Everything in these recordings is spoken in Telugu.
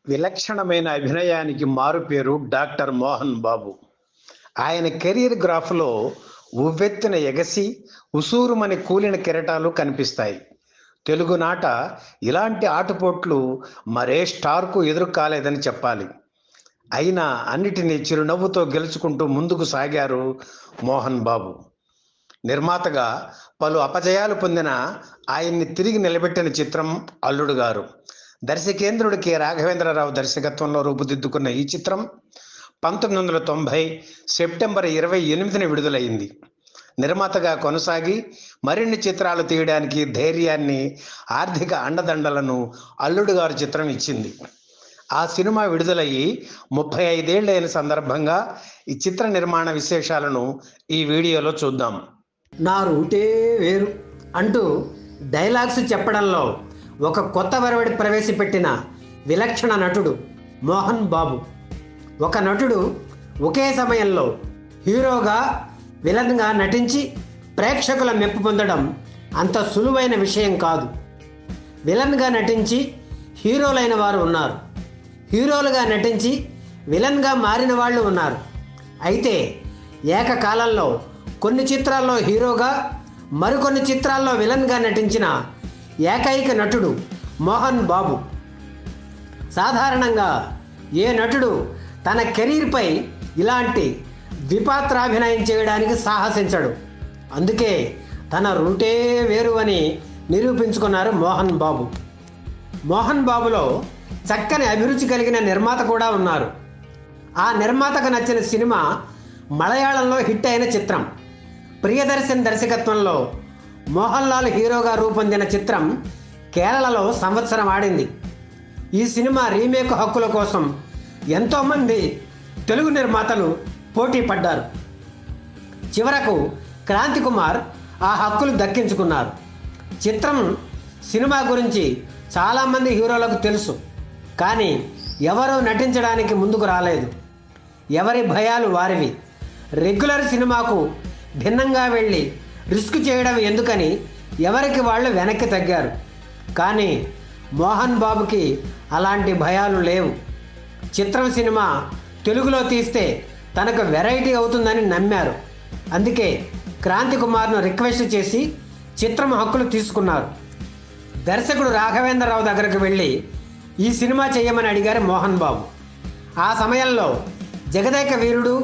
విలక్షణమైన అభినయానికి మారుపేరు డాక్టర్ మోహన్ బాబు. ఆయన కెరీర్ గ్రాఫ్లో ఉవ్వెత్తున ఎగసి ఉసూరుమని కూలిన కెరటాలు కనిపిస్తాయి. తెలుగునాట ఇలాంటి ఆటుపోట్లు మరే స్టార్కు ఎదురు కాలేదని చెప్పాలి. అయినా అన్నిటినీ చిరునవ్వుతో గెలుచుకుంటూ ముందుకు సాగారు మోహన్ బాబు. నిర్మాతగా పలు అపజయాలు పొందిన ఆయన్ని తిరిగి నిలబెట్టిన చిత్రం అల్లుడు గారు. దర్శకేంద్రుడు కె రాఘవేంద్రరావు దర్శకత్వంలో రూపుదిద్దుకున్న ఈ చిత్రం 1990 సెప్టెంబర్ 28న విడుదలైంది. నిర్మాతగా కొనసాగి మరిన్ని చిత్రాలు తీయడానికి ధైర్యాన్ని, ఆర్థిక అండదండలను అల్లుడు గారు చిత్రం ఇచ్చింది. ఆ సినిమా విడుదలయ్యి 35 ఏళ్లైన సందర్భంగా ఈ చిత్ర నిర్మాణ విశేషాలను ఈ వీడియోలో చూద్దాం. నా రూటే వేరు అంటూ డైలాగ్స్ చెప్పడంలో ఒక కొత్త వరవడి ప్రవేశపెట్టిన విలక్షణ నటుడు మోహన్ బాబు. ఒక నటుడు ఒకే సమయంలో హీరోగా, విలన్గా నటించి ప్రేక్షకుల మెప్పు పొందడం అంత సులువైన విషయం కాదు. విలన్గా నటించి హీరోలైన వారు ఉన్నారు, హీరోలుగా నటించి విలన్గా మారిన వాళ్ళు ఉన్నారు. అయితే ఏకకాలంలో కొన్ని చిత్రాల్లో హీరోగా, మరికొన్ని చిత్రాల్లో విలన్గా నటించిన ఏకైక నటుడు మోహన్ బాబు. సాధారణంగా ఏ నటుడు తన కెరీర్పై ఇలాంటి ద్విపాత్రాభినయం చేయడానికి సాహసించడు. అందుకే తన రూటే వేరు అని నిరూపించుకున్నారు మోహన్ బాబు. మోహన్ బాబులో చక్కని అభిరుచి కలిగిన నిర్మాత కూడా ఉన్నారు. ఆ నిర్మాతకు నచ్చిన సినిమా మలయాళంలో హిట్ అయిన చిత్రం. ప్రియదర్శన్ దర్శకత్వంలో మోహన్ లాల్ హీరోగా రూపొందిన చిత్రం కేరళలో సంవత్సరం ఆడింది. ఈ సినిమా రీమేక్ హక్కుల కోసం ఎంతోమంది తెలుగు నిర్మాతలు పోటీ పడ్డారు. చివరకు క్రాంతి కుమార్ ఆ హక్కులు దక్కించుకున్నారు. చిత్రం సినిమా గురించి చాలామంది హీరోలకు తెలుసు, కానీ ఎవరూ నటించడానికి ముందుకు రాలేదు. ఎవరి భయాలు వారివి. రెగ్యులర్ సినిమాకు భిన్నంగా వెళ్ళి రిస్క్ చేయడం ఎందుకని ఎవరికి వాళ్ళు వెనక్కి తగ్గారు. కానీ మోహన్ బాబుకి అలాంటి భయాలు లేవు. చిత్రం సినిమా తెలుగులో తీస్తే తనకు వెరైటీ అవుతుందని నమ్మారు. అందుకే క్రాంతి కుమార్ను రిక్వెస్ట్ చేసి చిత్రం హక్కులు తీసుకున్నారు. దర్శకుడు రాఘవేంద్రరావు దగ్గరకు వెళ్ళి ఈ సినిమా చేయమని అడిగారు మోహన్ బాబు. ఆ సమయంలో జగదేక వీరుడు,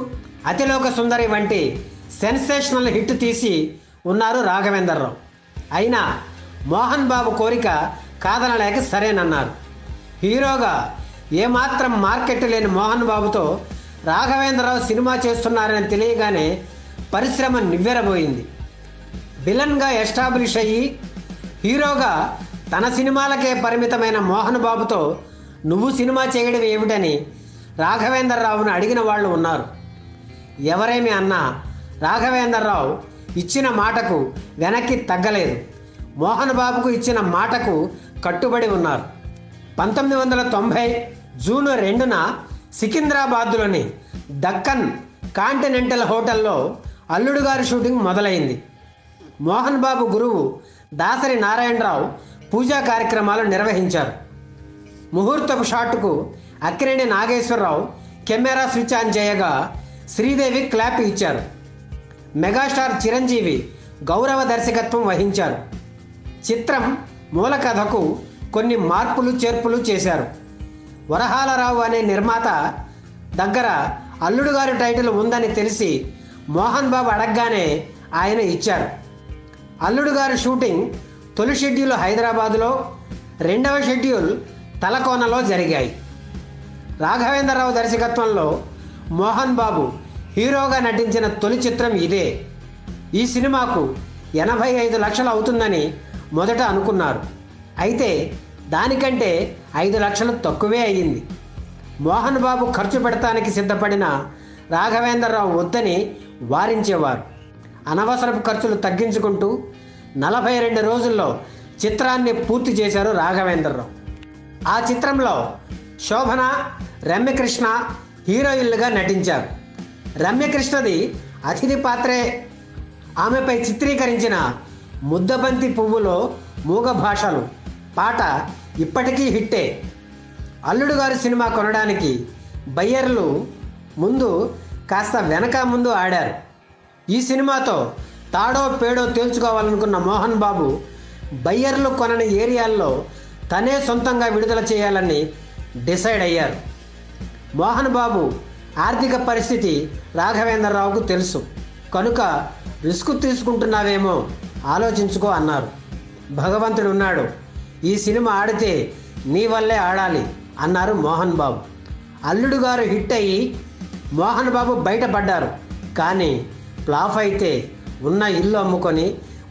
అతిలోక సుందరి వంటి సెన్సేషనల్ హిట్ తీసి ఉన్నారు రాఘవేంద్రరావు. అయినా మోహన్ బాబు కోరిక కాదనలేక సరేనన్నారు. హీరోగా ఏమాత్రం మార్కెట్ లేని మోహన్ బాబుతో రాఘవేంద్రరావు సినిమా చేస్తున్నారని తెలియగానే పరిశ్రమ నివ్వెరబోయింది. విలన్గా ఎస్టాబ్లిష్ అయ్యి హీరోగా తన సినిమాలకే పరిమితమైన మోహన్ బాబుతో నువ్వు సినిమా చేయడం ఏమిటని రాఘవేంద్రరావును అడిగిన వాళ్ళు ఉన్నారు. ఎవరేమి అన్నా రాఘవేంద్రరావు ఇచ్చిన మాటకు వెనక్కి తగ్గలేదు. మోహన్ బాబుకు ఇచ్చిన మాటకు కట్టుబడి ఉన్నారు. 1990 జూన్ 2న సికింద్రాబాద్లోని దక్కన్ కాంటినెంటల్ హోటల్లో అల్లుడు గారి షూటింగ్ మొదలైంది. మోహన్ బాబు గురువు దాసరి నారాయణరావు పూజా కార్యక్రమాలు నిర్వహించారు. ముహూర్తపు షాట్కు Akkineni Nageswararao camera switch on చేయగా శ్రీదేవి క్లాప్ ఇచ్చారు. మెగాస్టార్ చిరంజీవి గౌరవ దర్శకత్వం వహించారు. చిత్రం మూల కథకు కొన్ని మార్పులు చేర్పులు చేశారు. వరహాలరావు అనే నిర్మాత దగ్గర అల్లుడు గారి టైటిల్ ఉందని తెలిసి మోహన్ బాబు అడగగానే ఆయన ఇచ్చారు. అల్లుడు గారి షూటింగ్ తొలి షెడ్యూల్ హైదరాబాదులో, రెండవ షెడ్యూల్ తలకోనలో జరిగాయి. రాఘవేంద్రరావు దర్శకత్వంలో మోహన్ బాబు హీరోగా నటించిన తొలి చిత్రం ఇదే. ఈ సినిమాకు 85 లక్షలు అవుతుందని మొదట అనుకున్నారు. అయితే దానికంటే 5 లక్షలు తక్కువే అయ్యింది. మోహన్ బాబు ఖర్చు పెడతానికి సిద్ధపడిన రాఘవేంద్రరావు వద్దని వారించేవారు. అనవసరపు ఖర్చులు తగ్గించుకుంటూ 42 రోజుల్లో చిత్రాన్ని పూర్తి చేశారు రాఘవేంద్రరావు. ఆ చిత్రంలో శోభన, రమ్యకృష్ణ హీరోయిన్లుగా నటించారు. రమ్యకృష్ణది అతిథి పాత్రే. ఆమెపై చిత్రీకరించిన ముద్దబంతి పువ్వులో మూగ భాషలు పాట ఇప్పటికీ హిట్టే. అల్లుడు గారి సినిమా కొనడానికి బయ్యర్లు ముందు కాస్త వెనక ముందు ఆడారు. ఈ సినిమాతో తాడో పేడో తేల్చుకోవాలనుకున్న మోహన్ బాబు బయ్యర్లు కొనని ఏరియాల్లో తనే సొంతంగా విడుదల చేయాలని డిసైడ్ అయ్యారు. మోహన్ బాబు ఆర్థిక పరిస్థితి రాఘవేంద్రరావుకు తెలుసు కనుక రిస్క్ తీసుకుంటున్నావేమో ఆలోచించుకో అన్నారు. భగవంతుడు ఉన్నాడు, ఈ సినిమా ఆడితే నీ వల్లే ఆడాలి అన్నారు మోహన్ బాబు. అల్లుడు గారు హిట్ అయ్యి మోహన్ బాబు బయటపడ్డారు. కానీ ఫ్లాప్ అయితే ఉన్న ఇల్లు అమ్ముకొని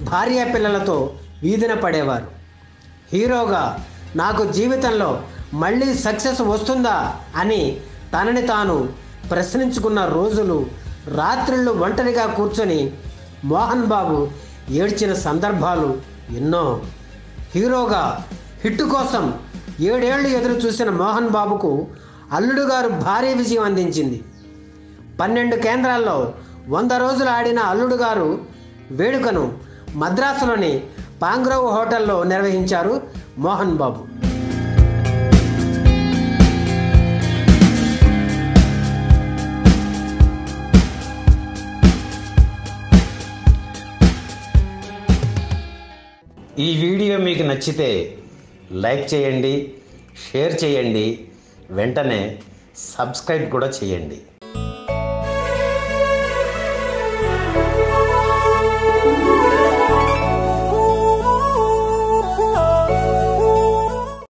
భార్య పిల్లలతో వీధిన పడేవారు. హీరోగా నాకు జీవితంలో మళ్ళీ సక్సెస్ వస్తుందా అని తనని తాను ప్రశ్నించుకున్న రోజులు, రాత్రుళ్ళు ఒంటరిగా కూర్చొని మోహన్ బాబు ఏడ్చిన సందర్భాలు ఎన్నో. హీరోగా హిట్ కోసం 7 ఏళ్లు ఎదురు చూసిన మోహన్ బాబుకు అల్లుడు గారు భారీ విజయం అందించింది. 12 కేంద్రాల్లో 100 రోజులు ఆడిన అల్లుడు గారు వేడుకను మద్రాసులోని పాంగ్రోవ్ హోటల్లో నిర్వహించారు మోహన్ బాబు. ఈ వీడియో మీకు నచ్చితే లైక్ చేయండి, షేర్ చేయండి, వెంటనే సబ్స్క్రైబ్ కూడా చేయండి.